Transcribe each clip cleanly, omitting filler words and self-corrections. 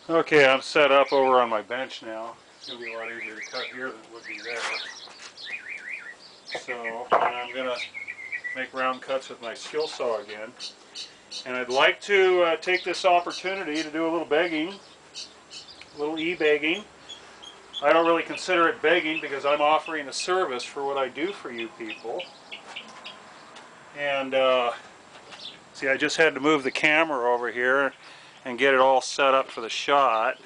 Okay, I'm set up over on my bench now. It's going to be a lot easier to cut here than it would be there. So, I'm going to make round cuts with my skill saw again. And I'd like to take this opportunity to do a little begging, a little e-begging. I don't really consider it begging because I'm offering a service for what I do for you people. And see, I just had to move the camera over here and get it all set up for the shot.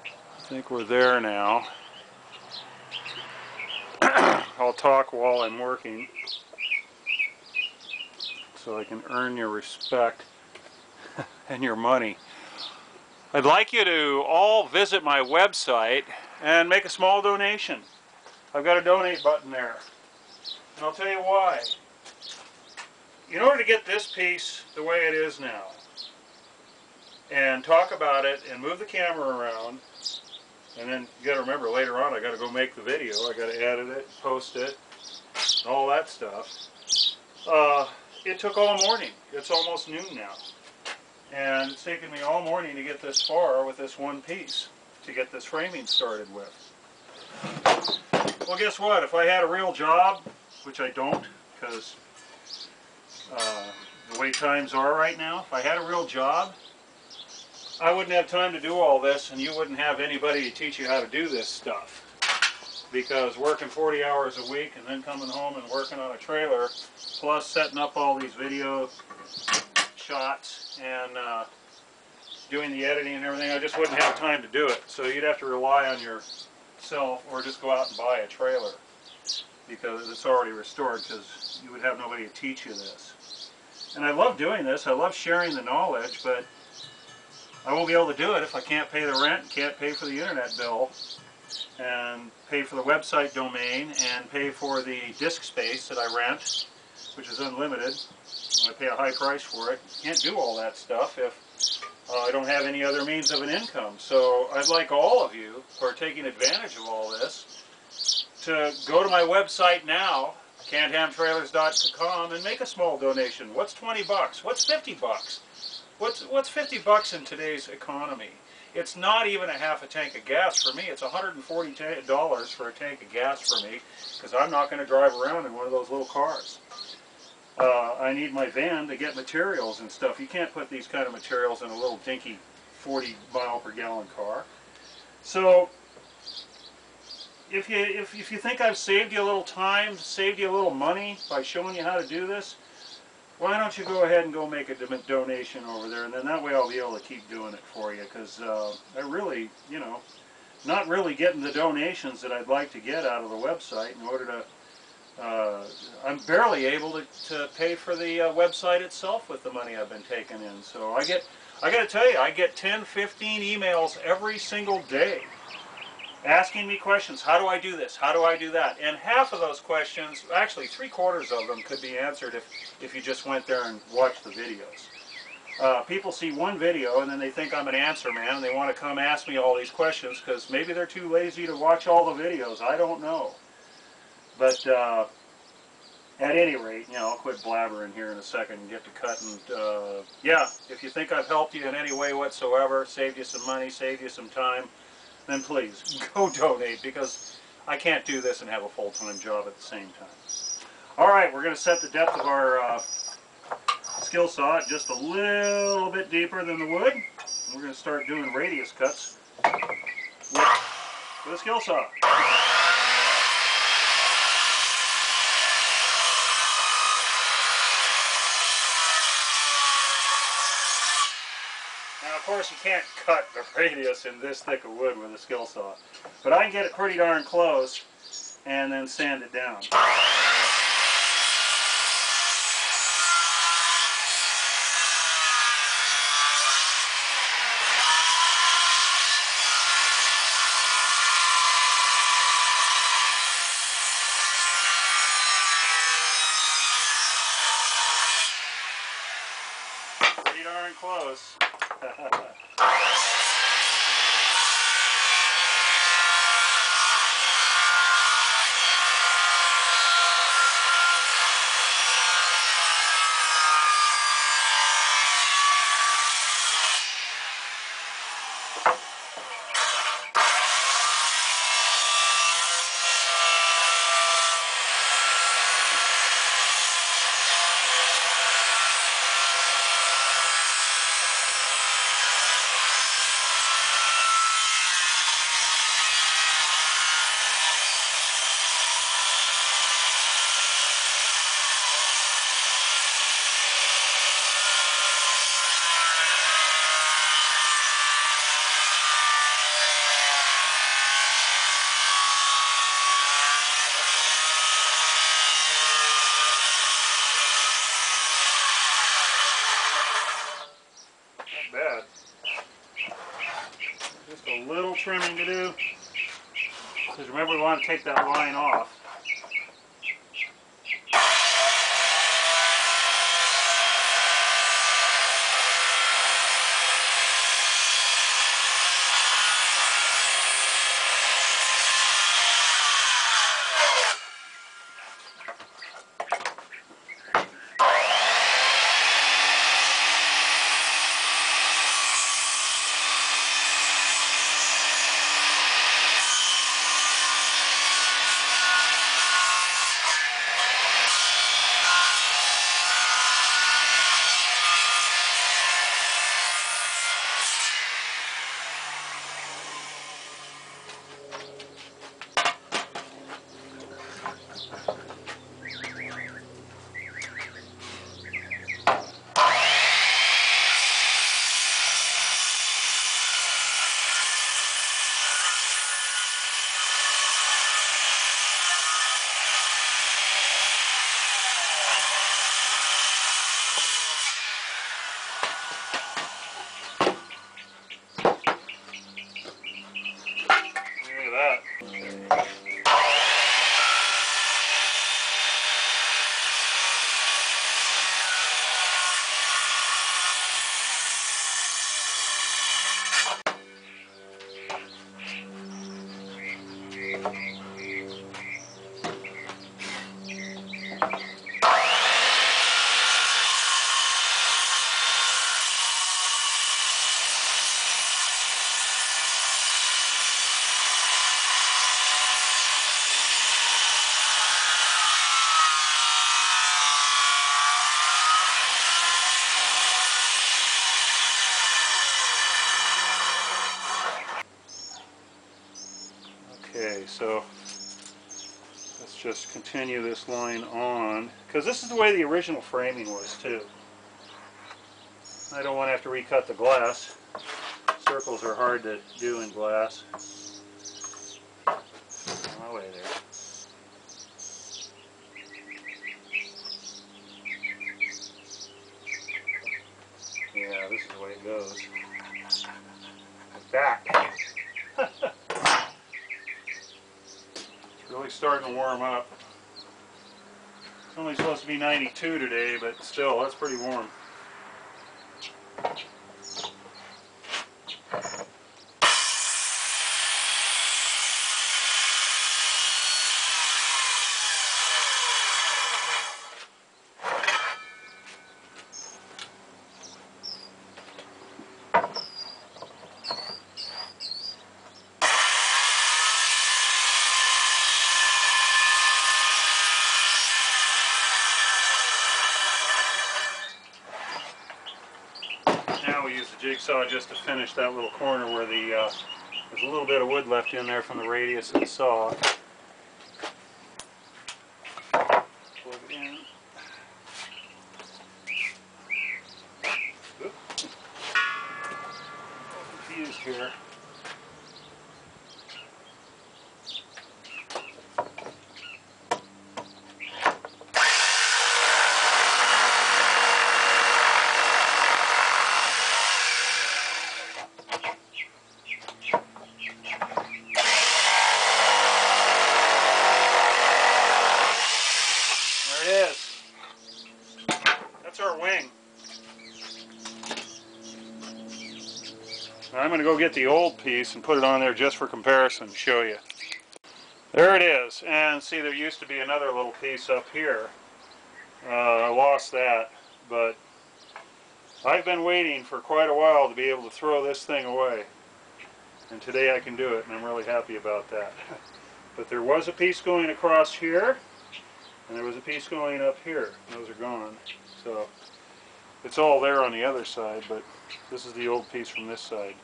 I think we're there now. I'll talk while I'm working so I can earn your respect and your money. I'd like you to all visit my website and make a small donation. I've got a donate button there. And I'll tell you why. In order to get this piece the way it is now, and talk about it and move the camera around, and then you got to remember later on I got to go make the video, I got to edit it, post it, all that stuff. It took all morning. It's almost noon now. And it's taken me all morning to get this far with this one piece, to get this framing started with. Well, guess what? If I had a real job, which I don't, because the way times are right now, if I had a real job, I wouldn't have time to do all this, and you wouldn't have anybody to teach you how to do this stuff. Because working 40 hours a week and then coming home and working on a trailer, plus setting up all these video shots and doing the editing and everything, I just wouldn't have time to do it. So you'd have to rely on yourself or just go out and buy a trailer because it's already restored, because you would have nobody to teach you this. And I love doing this. I love sharing the knowledge, but I won't be able to do it if I can't pay the rent, can't pay for the internet bill, and pay for the website domain, and pay for the disk space that I rent, which is unlimited. I pay a high price for it. Can't do all that stuff if I don't have any other means of an income. So I'd like all of you who are taking advantage of all this to go to my website now, CanHamTrailers.com, and make a small donation. What's 20 bucks? What's 50 bucks? What's 50 bucks in today's economy? It's not even a half a tank of gas for me. It's $140 for a tank of gas for me, because I'm not going to drive around in one of those little cars. I need my van to get materials and stuff. You can't put these kind of materials in a little dinky 40 mile per gallon car. So if you think I've saved you a little time, saved you a little money by showing you how to do this, why don't you go ahead and go make a donation over there, and then that way I'll be able to keep doing it for you, because I really, you know, not really getting the donations that I'd like to get out of the website in order to, I'm barely able to pay for the website itself with the money I've been taking in. So I got to tell you, I get 10, 15 emails every single day asking me questions. How do I do this? How do I do that? And half of those questions, actually 3/4 of them, could be answered if you just went there and watched the videos. People see one video and then they think I'm an answer man, and they want to come ask me all these questions because maybe they're too lazy to watch all the videos. I don't know. But at any rate, you know, I'll quit blabbering here in a second and get to cutting. Yeah, if you think I've helped you in any way whatsoever, saved you some money, saved you some time, then please go donate, because I can't do this and have a full-time job at the same time. All right, we're going to set the depth of our skill saw just a little bit deeper than the wood. We're going to start doing radius cuts with a skill saw. Now, of course, you can't cut the radius in this thick of wood with a skill saw, but I can get it pretty darn close and then sand it down. Pretty darn close. trimming to do. Because remember, we want to take that line off. Okay, so let's just continue this line on, because this is the way the original framing was too. I don't want to have to recut the glass. Circles are hard to do in glass. My way there. Yeah, this is the way it goes. Like that. It's really starting to warm up. It's only supposed to be 92 today, but still, that's pretty warm. Now we use the jigsaw just to finish that little corner where there's a little bit of wood left in there from the radius of the saw. Plug it in. Oops. Confused here. Our wing. I'm going to go get the old piece and put it on there just for comparison to show you. There it is. And see, there used to be another little piece up here. I lost that, but I've been waiting for quite a while to be able to throw this thing away. And today I can do it, and I'm really happy about that. But there was a piece going across here, and there was a piece going up here. Those are gone. So it's all there on the other side, but this is the old piece from this side.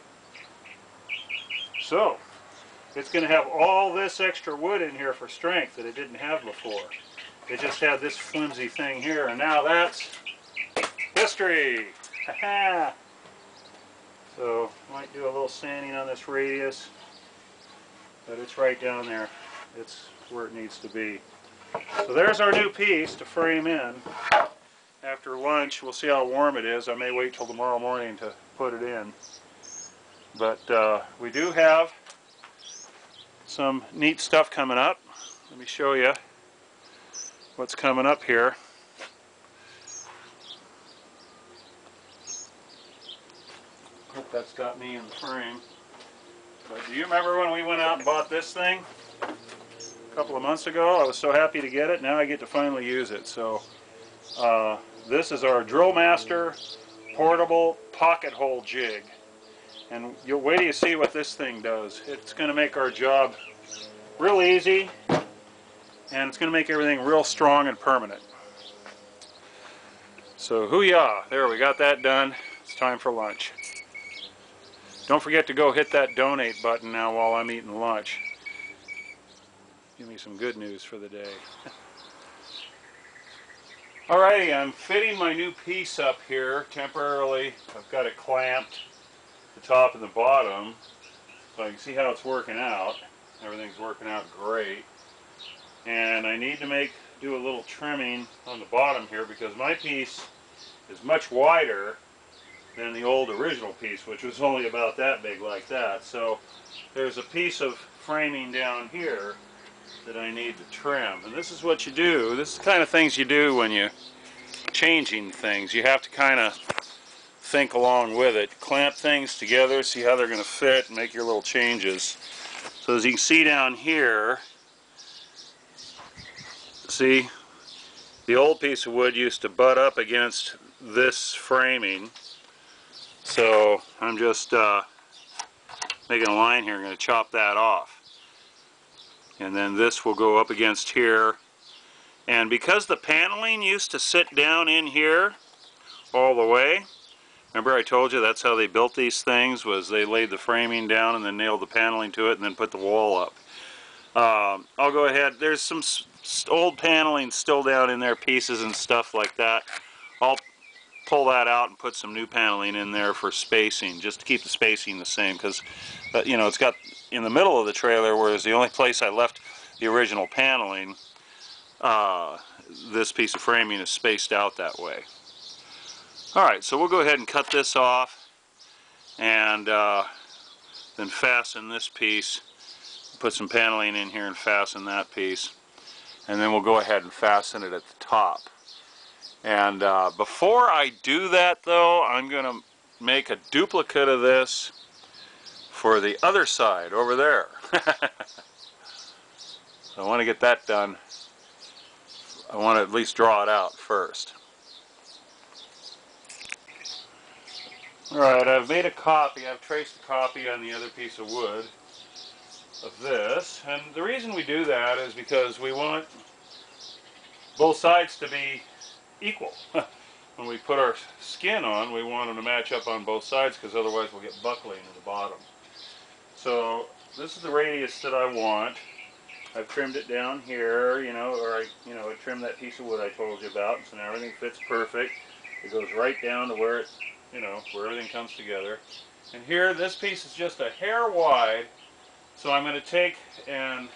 So it's going to have all this extra wood in here for strength that it didn't have before. It just had this flimsy thing here, and now that's history. So might do a little sanding on this radius, but it's right down there. It's where it needs to be. So there's our new piece to frame in. After lunch, we'll see how warm it is. I may wait till tomorrow morning to put it in. But we do have some neat stuff coming up. Let me show you what's coming up here. Hope that's got me in the frame. But do you remember when we went out and bought this thing a couple of months ago? I was so happy to get it. Now I get to finally use it. So this is our Drill Master portable pocket hole jig. And you'll wait till you see what this thing does. It's going to make our job real easy, and it's going to make everything real strong and permanent. So hoo-yah, there, we got that done. It's time for lunch. Don't forget to go hit that donate button now while I'm eating lunch. Give me some good news for the day. Alrighty, I'm fitting my new piece up here temporarily. I've got it clamped, the top and the bottom, so I can see how it's working out. Everything's working out great. And I need to do a little trimming on the bottom here because my piece is much wider than the old original piece, which was only about that big like that. So there's a piece of framing down here that I need to trim. And this is what you do. This is the kind of things you do when you're changing things. You have to kind of think along with it. Clamp things together, see how they're going to fit, and make your little changes. So as you can see down here, see, the old piece of wood used to butt up against this framing. So I'm just making a line here. I'm going to chop that off. And then this will go up against here. And because the paneling used to sit down in here all the way, remember I told you that's how they built these things, was they laid the framing down and then nailed the paneling to it and then put the wall up. I'll go ahead. There's some old paneling still down in there, pieces and stuff like that. I'll pull that out and put some new paneling in there for spacing, just to keep the spacing the same, because you know, it's got in the middle of the trailer, whereas the only place I left the original paneling, this piece of framing is spaced out that way. Alright, so we'll go ahead and cut this off and then fasten this piece, put some paneling in here and fasten that piece, and then we'll go ahead and fasten it at the top. And before I do that though, I'm going to make a duplicate of this for the other side over there. So I want to get that done. I want to at least draw it out first. Alright, I've made a copy. I've traced a copy on the other piece of wood of this. And the reason we do that is because we want both sides to be equal. When we put our skin on, we want them to match up on both sides, because otherwise we'll get buckling at the bottom. So this is the radius that I want. I've trimmed it down here, you know, or I trimmed that piece of wood I told you about, so now everything fits perfect. It goes right down to where it, you know, where everything comes together. And here, this piece is just a hair wide, so I'm going to take and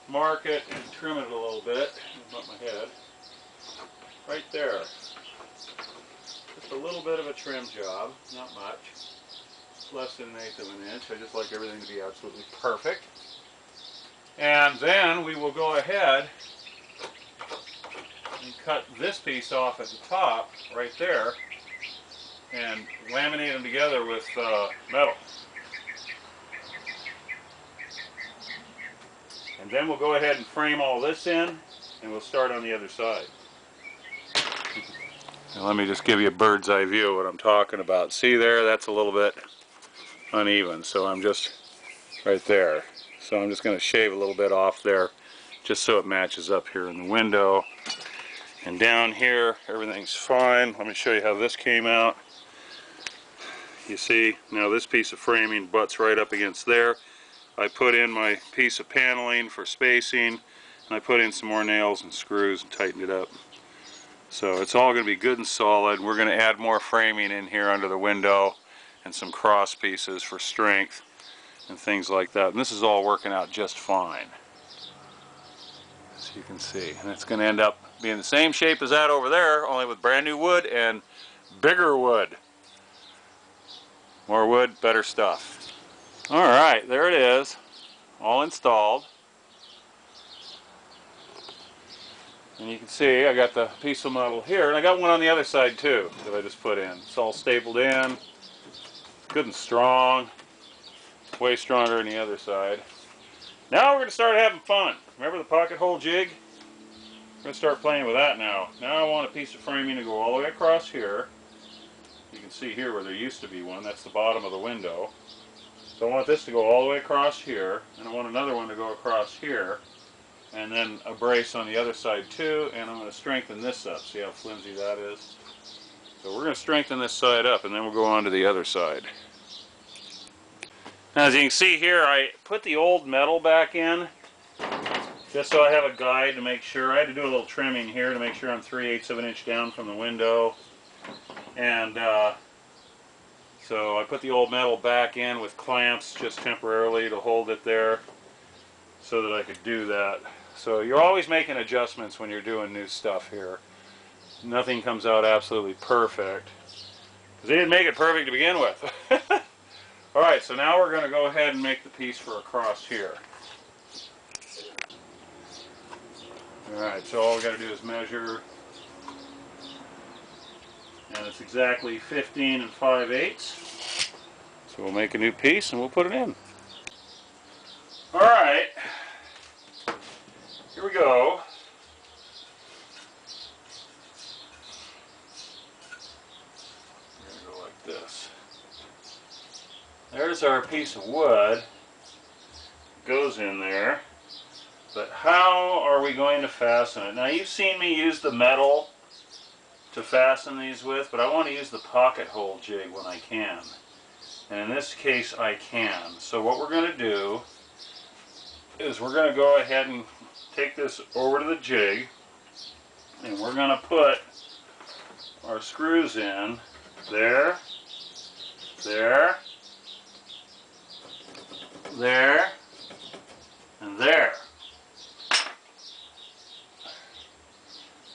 mark it and trim it a little bit. Bump my head. Right there. Just a little bit of a trim job, not much. Less than 1/8 of an inch. I just like everything to be absolutely perfect. And then we will go ahead and cut this piece off at the top, right there, and laminate them together with metal. And then we'll go ahead and frame all this in, and we'll start on the other side. Now let me just give you a bird's eye view of what I'm talking about. See there, that's a little bit uneven, so I'm just right there. So I'm just going to shave a little bit off there just so it matches up here in the window. And down here, everything's fine. Let me show you how this came out. You see, now this piece of framing butts right up against there. I put in my piece of paneling for spacing, and I put in some more nails and screws and tightened it up. So it's all going to be good and solid. We're going to add more framing in here under the window and some cross pieces for strength and things like that. And this is all working out just fine, as you can see. And it's going to end up being the same shape as that over there, only with brand new wood and bigger wood. More wood, better stuff. Alright, there it is. all installed. And you can see I got the piece of metal here, and I got one on the other side too that I just put in. It's all stapled in, good and strong, way stronger than the other side. Now we're going to start having fun. Remember the pocket hole jig? We're going to start playing with that now. Now I want a piece of framing to go all the way across here. You can see here where there used to be one. That's the bottom of the window. So I want this to go all the way across here, and I want another one to go across here, and then a brace on the other side too, and I'm going to strengthen this up. See how flimsy that is? So we're going to strengthen this side up, and then we'll go on to the other side. Now as you can see here, I put the old metal back in, just so I have a guide to make sure. I had to do a little trimming here to make sure I'm 3/8 of an inch down from the window. And so I put the old metal back in with clamps just temporarily to hold it there so that I could do that. So you're always making adjustments when you're doing new stuff here. Nothing comes out absolutely perfect, because they didn't make it perfect to begin with. Alright, so now we're going to go ahead and make the piece for across here. Alright, so all we got to do is measure, and it's exactly 15 5/8. So we'll make a new piece and we'll put it in. Alright, here we go. We're going to go like this. There's our piece of wood. Goes in there. But how are we going to fasten it? Now you've seen me use the metal to fasten these with, but I want to use the pocket hole jig when I can. And in this case I can. So what we're going to do is we're going to go ahead and take this over to the jig, and we're going to put our screws in there, there, there, and there.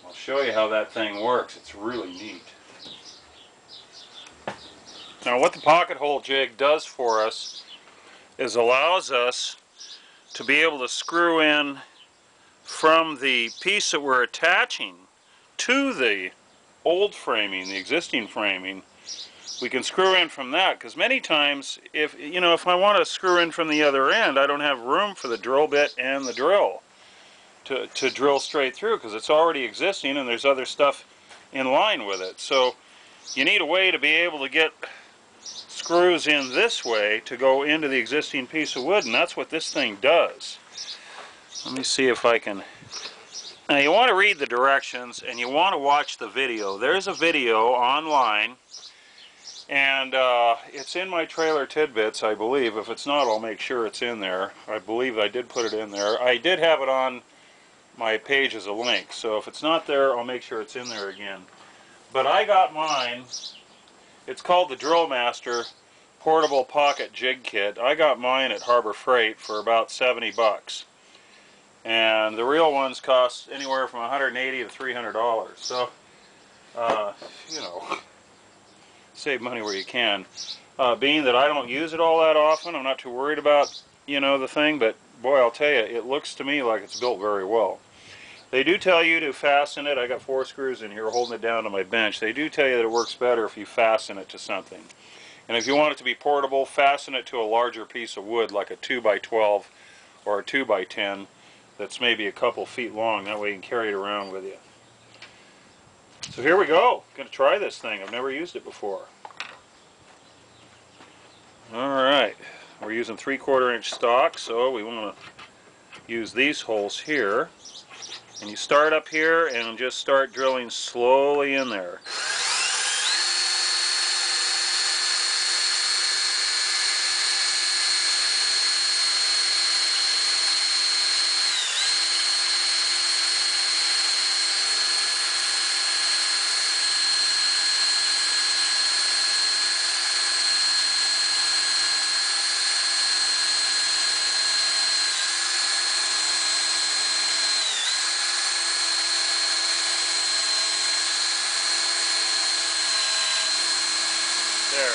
I'll show you how that thing works. It's really neat. Now what the pocket hole jig does for us is allows us to be able to screw in from the piece that we're attaching to the old framing, the existing framing. We can screw in from that, because many times if I want to screw in from the other end, I don't have room for the drill bit and the drill to drill straight through, because it's already existing and there's other stuff in line with it. So you need a way to be able to get screws in this way to go into the existing piece of wood, and that's what this thing does. Let me see if I can. Now you want to read the directions and you want to watch the video. There's a video online, and it's in my trailer tidbits, I believe. If it's not, I'll make sure it's in there. I believe I did put it in there. I did have it on my page as a link, so if it's not there, I'll make sure it's in there again. But I got mine. It's called the Drill Master Portable Pocket Jig Kit. I got mine at Harbor Freight for about 70 bucks. And the real ones cost anywhere from $180 to $300. So, save money where you can. Being that I don't use it all that often, I'm not too worried about, the thing, but boy, I'll tell you, it looks to me like it's built very well. They do tell you to fasten it. I got 4 screws in here holding it down to my bench. They do tell you that it works better if you fasten it to something. And if you want it to be portable, fasten it to a larger piece of wood, like a 2x12 or a 2x10 that's maybe a couple feet long. That way you can carry it around with you. So here we go. I'm going to try this thing. I've never used it before. Alright, we're using 3/4 inch stock, so we want to use these holes here. And you start up here and just start drilling slowly in there. There.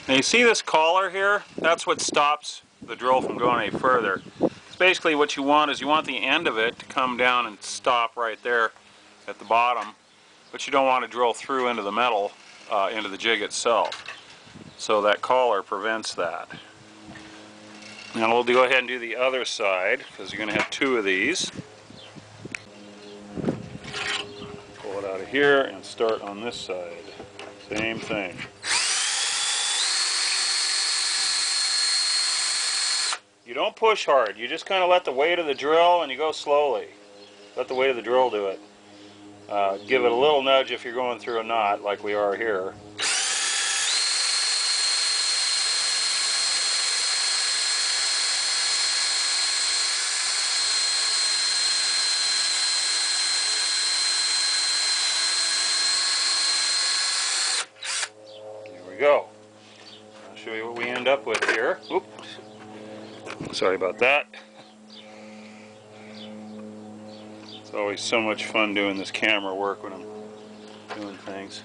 Now you see this collar here? That's what stops the drill from going any further. Basically what you want is you want the end of it to come down and stop right there at the bottom, but you don't want to drill through into the metal, into the jig itself. So that collar prevents that. Now we'll go ahead and do the other side, because you're going to have two of these. Pull it out of here and start on this side. Same thing. You don't push hard, you just kind of let the weight of the drill and you go slowly. Let the weight of the drill do it. Give it a little nudge if you're going through a knot like we are here. There we go. I'll show you what we end up with here. Oops. Sorry about that. It's always so much fun doing this camera work when I'm doing things.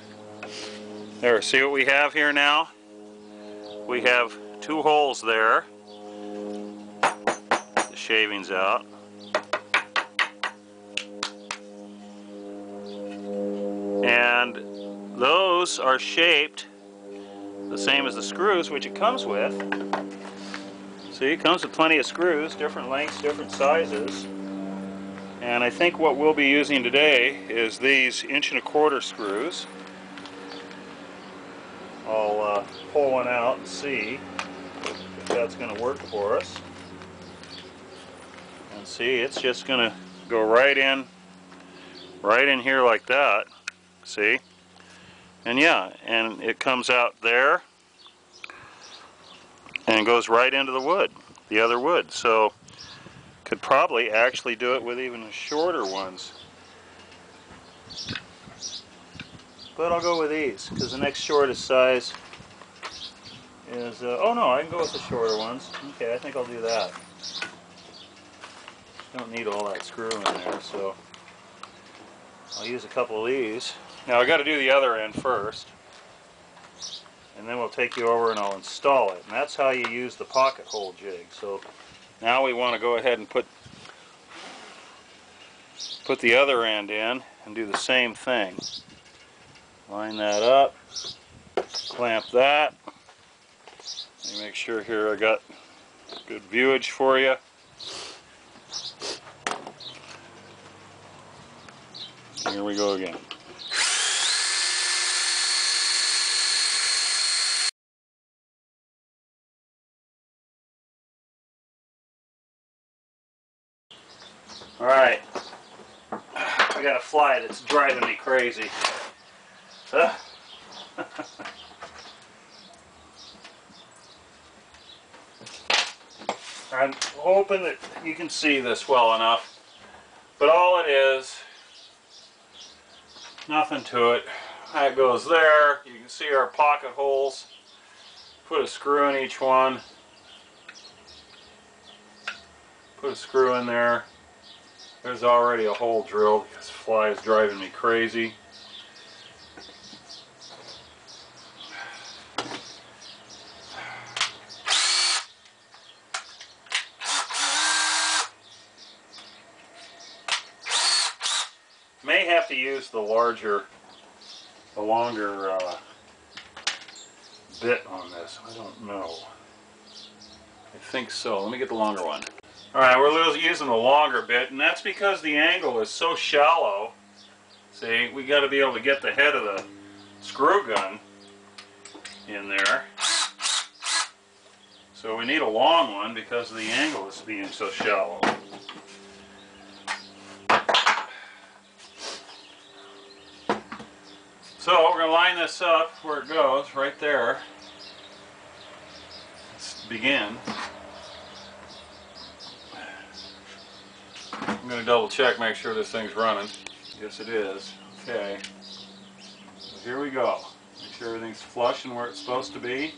There, see what we have here now? We have two holes there. The shavings out. And those are shaped the same as the screws, which it comes with. See, it comes with plenty of screws, different lengths, different sizes. And I think what we'll be using today is these 1¼ inch screws. I'll pull one out and see if that's going to work for us. And see, it's just going to go right in here like that. See? And yeah, and it comes out there and goes right into the wood, the other wood. So could probably actually do it with even shorter ones. But I'll go with these because the next shortest size is, oh no, I can go with the shorter ones. Okay, I think I'll do that. Don't need all that screw in there, so I'll use a couple of these. Now I got to do the other end first, and then we'll take you over and I'll install it. And that's how you use the pocket hole jig. So now we want to go ahead and put the other end in and do the same thing. Line that up, clamp that. Let me make sure here I got good viewage for you. Here we go again. Alright, I got a fly that's driving me crazy. I'm hoping that you can see this well enough, but all it is, nothing to it. That goes there. You can see our pocket holes. Put a screw in each one. Put a screw in there. There's already a hole drilled. This fly is driving me crazy. May have to use the longer bit on this. I don't know. I think so. Let me get the longer one. Alright, we're using the longer bit, and that's because the angle is so shallow. See, we got to be able to get the head of the screw gun in there. So we need a long one because the angle is being so shallow. So we're going to line this up where it goes, right there. Let's begin. I'm going to double check, make sure this thing's running. Yes, it is. Okay. So here we go. Make sure everything's flush and where it's supposed to be.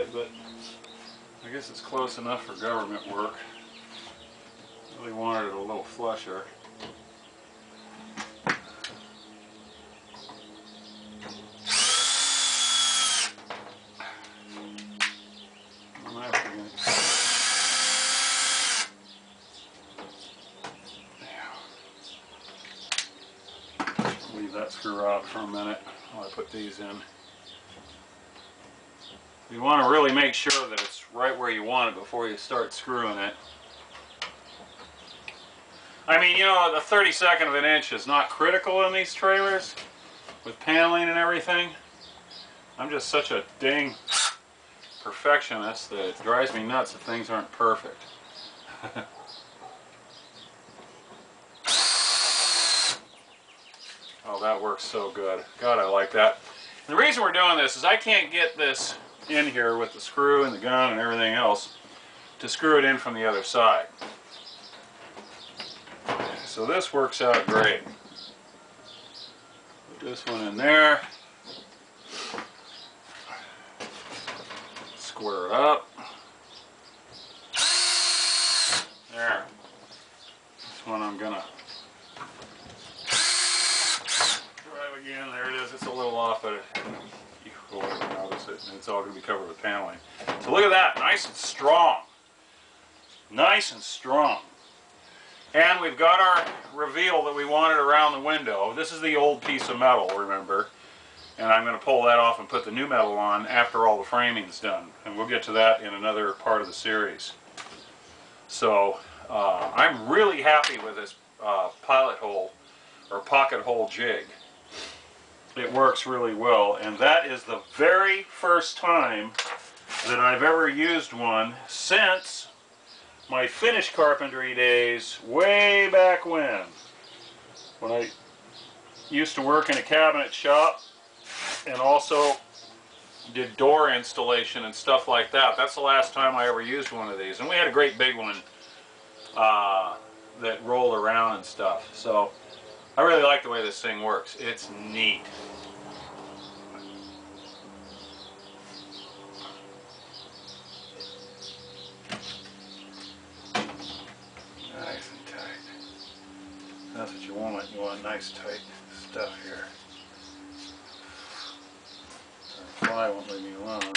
it, but I guess it's close enough for government work. Really wanted it a little flusher. Leave that screw out for a minute while I put these in. You want to really make sure that it's right where you want it before you start screwing it. I mean, you know, the 32nd of an inch is not critical in these trailers with paneling and everything. I'm just such a dang perfectionist that it drives me nuts if things aren't perfect. Oh, that works so good. God, I like that. And the reason we're doing this is I can't get this in here with the screw and the gun and everything else to screw it in from the other side. So this works out great. Put this one in there. Square it up. There. This one I'm gonna drive again. There it is. It's a little off, but you can notice it, and it's all gonna be covered with paneling. So look at that, nice and strong. Nice and strong. And we've got our reveal that we wanted around the window. This is the old piece of metal, remember? And I'm going to pull that off and put the new metal on after all the framing's done. And we'll get to that in another part of the series. So I'm really happy with this pilot hole or pocket hole jig. It works really well, and that is the very first time that I've ever used one since my finish carpentry days way back when I used to work in a cabinet shop and also did door installation and stuff like that. That's the last time I ever used one of these, and we had a great big one that rolled around and stuff. So I really like the way this thing works. It's neat. Nice and tight. That's what you want. You want nice tight stuff here. The fly won't leave me alone.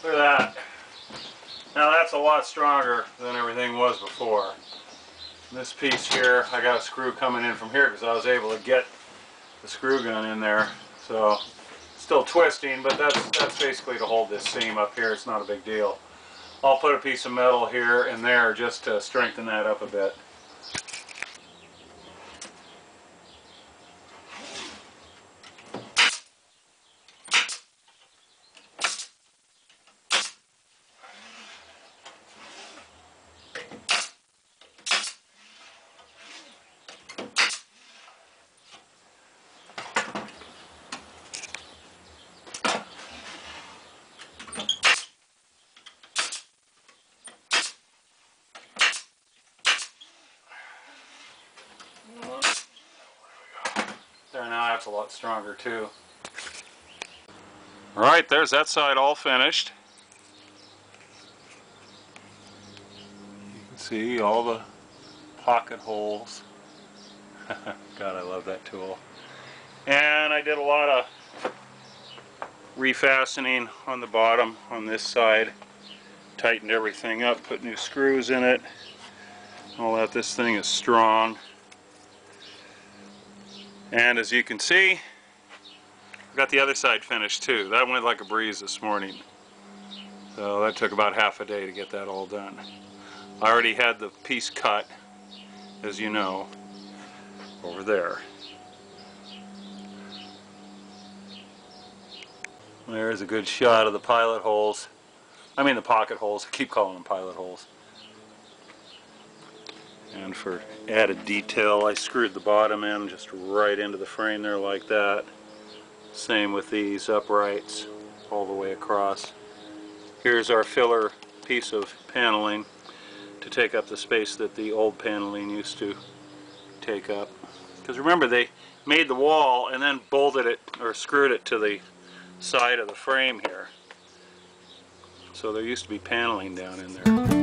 Look at that. Now that's a lot stronger than everything was before. This piece here, I got a screw coming in from here because I was able to get the screw gun in there. So still twisting, but that's basically to hold this seam up here. It's not a big deal. I'll put a piece of metal here and there just to strengthen that up a bit. There, now that's a lot stronger too. Alright, there's that side all finished. You can see all the pocket holes. God, I love that tool. And I did a lot of refastening on the bottom on this side. Tightened everything up, put new screws in it. All that. This thing is strong. And as you can see, I've got the other side finished too. That went like a breeze this morning. So that took about half a day to get that all done. I already had the piece cut, as you know, over there. There's a good shot of the pilot holes. I mean the pocket holes. I keep calling them pilot holes. And for added detail, I screwed the bottom end just right into the frame there like that. Same with these uprights all the way across. Here's our filler piece of paneling to take up the space that the old paneling used to take up. Because remember, they made the wall and then bolted it or screwed it to the side of the frame here. So there used to be paneling down in there.